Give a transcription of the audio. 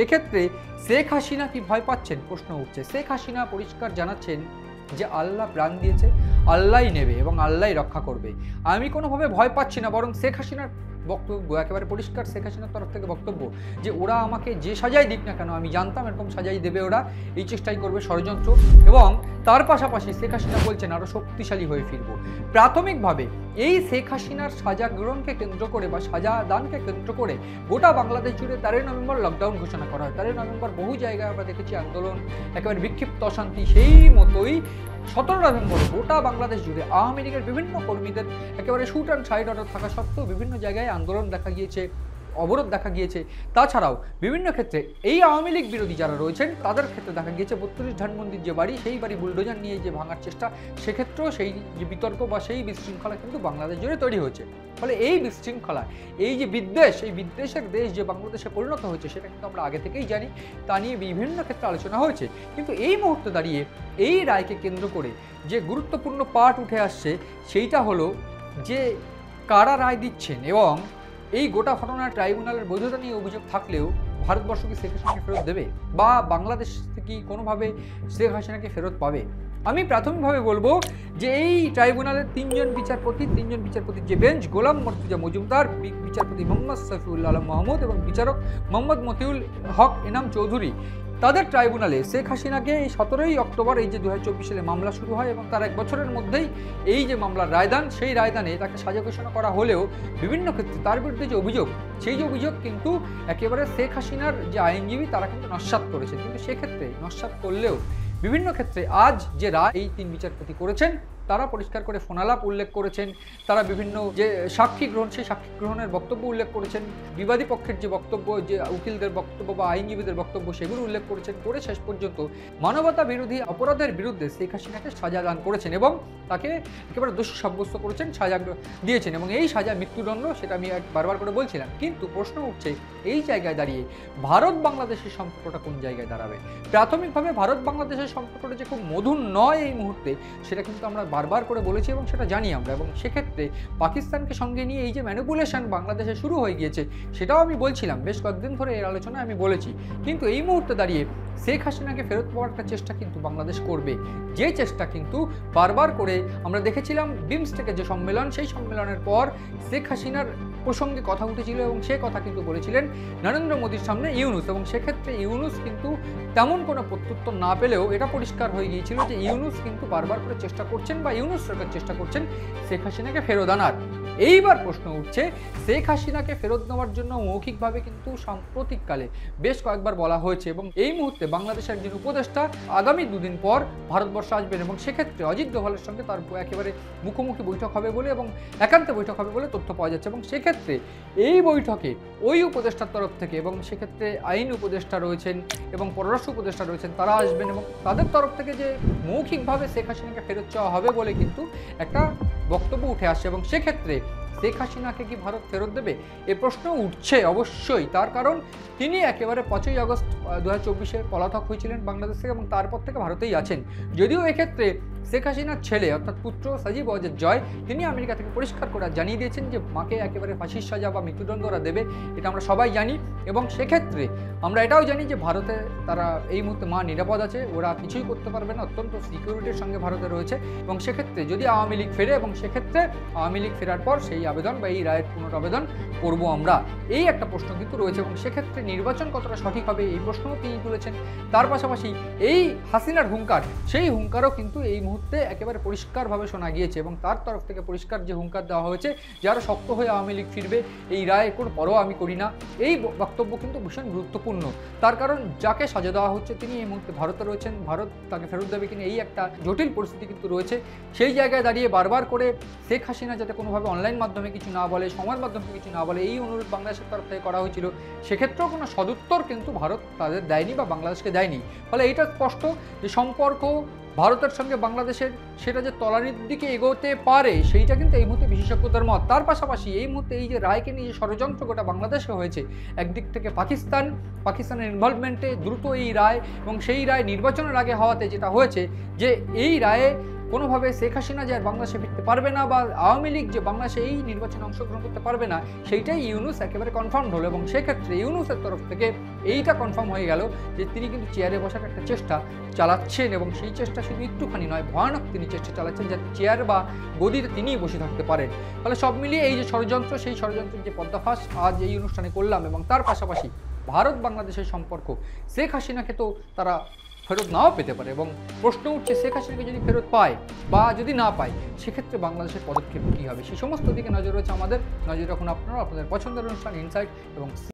এক্ষেত্রে শেখ হাসিনা কি ভয় পাচ্ছেন প্রশ্ন উঠছে। শেখ হাসিনা পরিষ্কার জানাচ্ছেন যে আল্লাহ প্রাণ দিয়েছে, আল্লাহই নেবে এবং আল্লাহই রক্ষা করবে। আমি কোনোভাবে ভয় পাচ্ছি না, বরং শেখ হাসিনার বক্তব্য একেবারে পরিষ্কার, শেখ হাসিনার তরফ থেকে বক্তব্য যে ওরা আমাকে যে সাজাই দিক না কেন, আমি জানতাম এরকম সাজাই দেবে ওরা, এই চেষ্টাই করবে ষড়যন্ত্র। এবং তার পাশাপাশি শেখ হাসিনা বলছেন আরও শক্তিশালী হয়ে ফিরব। প্রাথমিকভাবে এই শেখ হাসিনার সাজা গ্রহণকে কেন্দ্র করে বা সাজা দানকে কেন্দ্র করে গোটা বাংলাদেশ জুড়ে 13 নভেম্বর লকডাউন ঘোষণা করা হয়। 13 নভেম্বর বহু জায়গায় আমরা দেখেছি আন্দোলন, একেবারে বিক্ষিপ্ত অশান্তি। সেই মতোই 17 নভেম্বর গোটা বাংলাদেশ জুড়ে আওয়ামী লীগের বিভিন্ন কর্মীদের একেবারে শুট অ্যান্ড সাইড অর্ডার থাকা সত্ত্বেও বিভিন্ন জায়গায় আন্দোলন দেখা গিয়েছে, অবরোধ দেখা গিয়েছে। তাছাড়াও বিভিন্ন ক্ষেত্রে এই আওয়ামী লীগ বিরোধী যারা রয়েছেন তাদের ক্ষেত্রে দেখা গিয়েছে 32 ধানমন্দির যে বাড়ি, সেই বাড়ি বুলডোজার নিয়ে যে ভাঙার চেষ্টা, সেক্ষেত্রেও সেই যে বিতর্ক বা সেই বিশৃঙ্খলা কিন্তু বাংলাদেশ জুড়ে তৈরি হয়েছে। ফলে এই বিশৃঙ্খলা, এই যে বিদ্বেষ, এই বিদ্বেষের দেশ যে বাংলাদেশে পরিণত হয়েছে সেটা কিন্তু আমরা আগে থেকেই জানি, তা নিয়ে বিভিন্ন ক্ষেত্রে আলোচনা হয়েছে। কিন্তু এই মুহূর্তে দাঁড়িয়ে এই রায়কে কেন্দ্র করে যে গুরুত্বপূর্ণ পার্ট উঠে আসছে সেইটা হলো যে কারা রায় দিচ্ছেন এবং এই গোটা ঘটনার ট্রাইব্যুনালের বৈধতা নিয়ে অভিযোগ থাকলেও ভারতবর্ষ কি শেখ হাসিনাকে ফেরত দেবে বা বাংলাদেশ কি কোনোভাবে শেখ হাসিনাকে ফেরত পাবে? আমি প্রাথমিকভাবে বলবো যে এই ট্রাইব্যুনালের তিনজন বিচারপতির যে বেঞ্চ, গোলাম মর্তুজা মজুমদার, বিচারপতি মোহাম্মদ সফিউল আলম মাহমুদ এবং বিচারক মোহাম্মদ মতিউল হক এনাম চৌধুরী, তাদের ট্রাইব্যুনালে শেখ হাসিনাকে এই 17ই অক্টোবর এই যে 2024 সালে মামলা শুরু হয় এবং তার 1 বছরের মধ্যেই এই যে মামলার রায়দান, সেই রায়দানে তাকে সাজা ঘোষণা করা হলেও বিভিন্ন ক্ষেত্রে তার বিরুদ্ধে যে অভিযোগ, সেই যে অভিযোগ কিন্তু একেবারে শেখ হাসিনার যে আইনজীবী তারা কিন্তু নস্যাৎ করেছেন। কিন্তু সেক্ষেত্রে নস্যাৎ করলেও বিভিন্ন ক্ষেত্রে আজ যে রায় এই 3 বিচারপতি করেছেন তারা পরিষ্কার করে ফোনালাপ উল্লেখ করেছেন, তারা বিভিন্ন যে সাক্ষী গ্রহণ, সেই সাক্ষী গ্রহণের বক্তব্য উল্লেখ করেছেন, বিবাদী পক্ষের যে বক্তব্য, যে উকিলদের বক্তব্য বা আইনজীবীদের বক্তব্য, সেগুলো উল্লেখ করেছেন, করে শেষ পর্যন্ত মানবতা বিরোধী অপরাধের বিরুদ্ধে শেখ হাসিনাকে সাজা দান করেছেন এবং তাকে একেবারে দোষী সাব্যস্ত করেছেন, সাজা দিয়েছেন এবং এই সাজা মৃত্যুদণ্ড, সেটা আমি বারবার করে বলছিলাম। কিন্তু প্রশ্ন উঠছে এই জায়গায় দাঁড়িয়ে ভারত বাংলাদেশের সম্পর্কটা কোন জায়গায় দাঁড়াবে? প্রাথমিকভাবে ভারত বাংলাদেশের সম্পর্কটা যে খুব মধুর নয় এই মুহূর্তে, সেটা কিন্তু আমরা বারবার করে বলেছি এবং সেটা জানি আমরা। এবং সেক্ষেত্রে পাকিস্তানকে সঙ্গে নিয়ে এই যে ম্যানিপুলেশন বাংলাদেশে শুরু হয়ে গিয়েছে, সেটাও আমি বলছিলাম, বেশ কয়েকদিন ধরে এর আলোচনায় আমি বলেছি। কিন্তু এই মুহূর্তে দাঁড়িয়ে শেখ হাসিনাকে ফেরত পাওয়ার একটা চেষ্টা কিন্তু বাংলাদেশ করবে, যে চেষ্টা কিন্তু বারবার করে আমরা দেখেছিলাম। বিমস্টেকের যে সম্মেলন, সেই সম্মেলনের পর শেখ হাসিনার প্রসঙ্গে কথা উঠেছিল এবং সে কথা কিন্তু বলেছিলেন নরেন্দ্র মোদীর সামনে ইউনূস, এবং সেক্ষেত্রে ইউনূস কিন্তু তেমন কোনো প্রত্যুত্তর না পেলেও এটা পরিষ্কার হয়ে গিয়েছিল যে ইউনূস কিন্তু বারবার করে চেষ্টা করছেন বা ইউনূস সরকার চেষ্টা করছেন শেখ হাসিনাকে ফেরত আনার। এইবার প্রশ্ন উঠছে শেখ হাসিনাকে ফেরত নেওয়ার জন্য মৌখিকভাবে কিন্তু সাম্প্রতিককালে বেশ কয়েকবার বলা হয়েছে এবং এই মুহূর্তে বাংলাদেশের একজন উপদেষ্টা আগামী 2 দিন পর ভারতবর্ষে আসবেন এবং সেক্ষেত্রে অজিত দোভালের সঙ্গে তার একেবারে মুখোমুখি বৈঠক হবে বলে এবং একান্ত বৈঠক হবে বলে তথ্য পাওয়া যাচ্ছে। এবং সেক্ষেত্রে এই বৈঠকে ওই উপদেষ্টার তরফ থেকে এবং সেক্ষেত্রে আইন উপদেষ্টা রয়েছেন এবং পররাষ্ট্র উপদেষ্টা রয়েছেন, তারা আসবেন এবং তাদের তরফ থেকে যে মৌখিকভাবে শেখ হাসিনাকে ফেরত চাওয়া হবে বলে কিন্তু একটা বক্তব্য উঠে আসছে। এবং সেক্ষেত্রে শেখ হাসিনাকে কি ভারত ফেরত দেবে এ প্রশ্ন উঠছে অবশ্যই। তার কারণ তিনি একেবারে 5ই আগস্ট 2024-এ পলাতক হয়েছিলেন বাংলাদেশ থেকে এবং তারপর থেকে ভারতেই আছেন। যদিও এক্ষেত্রে শেখ হাসিনার ছেলে অর্থাৎ পুত্র সাজিব ওয়াজেদ জয়, তিনি আমেরিকা থেকে পরিষ্কার করে জানিয়ে দিয়েছেন যে মাকে একেবারে ফাঁসির সাজা বা মৃত্যুদণ্ড ওরা দেবে, এটা আমরা সবাই জানি। এবং সেক্ষেত্রে আমরা এটাও জানি যে ভারতে তারা এই মুহূর্তে মা নিরাপদ আছে, ওরা কিছুই করতে পারবে না, অত্যন্ত সিকিউরিটির সঙ্গে ভারতে রয়েছে। এবং সেক্ষেত্রে যদি আওয়ামী লীগ ফেরে এবং সেক্ষেত্রে আওয়ামী লীগ ফেরার পর সেই আবেদন বা এই রায়ের পুনরাবেদন করবো আমরা, এই একটা প্রশ্ন কিন্তু রয়েছে। এবং সেক্ষেত্রে নির্বাচন কতটা সঠিক হবে এই প্রশ্নও তিনি তুলেছেন। তার পাশাপাশি এই হাসিনার হুঙ্কার, সেই হুঙ্কারও কিন্তু এই মুহূর্তে একেবারে পরিষ্কারভাবে শোনা গিয়েছে এবং তার তরফ থেকে পরিষ্কার যে হুঙ্কার দেওয়া হয়েছে যে আরও শক্ত হয়ে আওয়ামী লীগ ফিরবে, এই রায়ের কোনো পরোয়া আমি করি না, এই বক্তব্য কিন্তু ভীষণ গুরুত্বপূর্ণ। তার কারণ যাকে সাজা দেওয়া হচ্ছে তিনি এই মুহূর্তে ভারতে রয়েছেন, ভারত তাকে ফেরত দেবে কিনা এই একটা জটিল পরিস্থিতি কিন্তু রয়েছে। সেই জায়গায় দাঁড়িয়ে বারবার করে শেখ হাসিনা যাতে কোনোভাবে অনলাইন মাধ্যমে কিছু না বলে, সংবাদ মাধ্যমে কিছু না বলে, এই অনুরোধ বাংলাদেশের তরফ থেকে করা হয়েছিল। সেক্ষেত্রেও কোনো সদুত্তর কিন্তু ভারত তাদের দেয়নি বা বাংলাদেশকে দেয়নি। ফলে এইটা স্পষ্ট যে সম্পর্ক ভারতের সঙ্গে বাংলাদেশের সেটা যে তলানির দিকে এগোতে পারে সেইটা কিন্তু এই মুহূর্তে বিশেষজ্ঞদের মত। তার পাশাপাশি এই মুহূর্তে এই যে রায়কে নিয়ে যে ষড়যন্ত্র গোটা বাংলাদেশে হয়েছে, একদিক থেকে পাকিস্তানের ইনভলভমেন্টে দ্রুত এই রায় এবং সেই রায় নির্বাচনের আগে হওয়াতে যেটা হয়েছে যে এই রায়ে কোনোভাবে শেখ হাসিনা যে আর বাংলাদেশে ফিরতে পারবে না বা আওয়ামী লীগ যে বাংলাদেশে এই নির্বাচনে অংশগ্রহণ করতে পারবে না, সেইটাই ইউনূস একেবারে কনফার্ম হলো। এবং সেক্ষেত্রে ইউনূসের তরফ থেকে এইটা কনফার্ম হয়ে গেল যে তিনি কিন্তু চেয়ারে বসার একটা চেষ্টা চালাচ্ছেন, এবং সেই চেষ্টা শুধু একটুখানি নয়, ভয়ানক তিনি চেষ্টা চালাচ্ছেন যাতে চেয়ার বা গদিতে তিনিই বসে থাকতে পারেন। ফলে সব মিলিয়ে এই যে ষড়যন্ত্র, সেই ষড়যন্ত্রের যে পর্দাফাশ আজ এই অনুষ্ঠানে করলাম, এবং তার পাশাপাশি ভারত বাংলাদেশের সম্পর্ক, শেখ হাসিনাকে তো তারা ফেরত নাও পেতে পারে, এবং প্রশ্ন উঠছে শেখ হাসিনাকে যদি ফেরত পায় বা যদি না পায় সেক্ষেত্রে বাংলাদেশের পদক্ষেপ কী হবে, সেই সমস্ত দিকে নজর রয়েছে আমাদের। নজর রাখুন আপনারা আপনাদের পছন্দের অনুষ্ঠান ইনসাইট এবং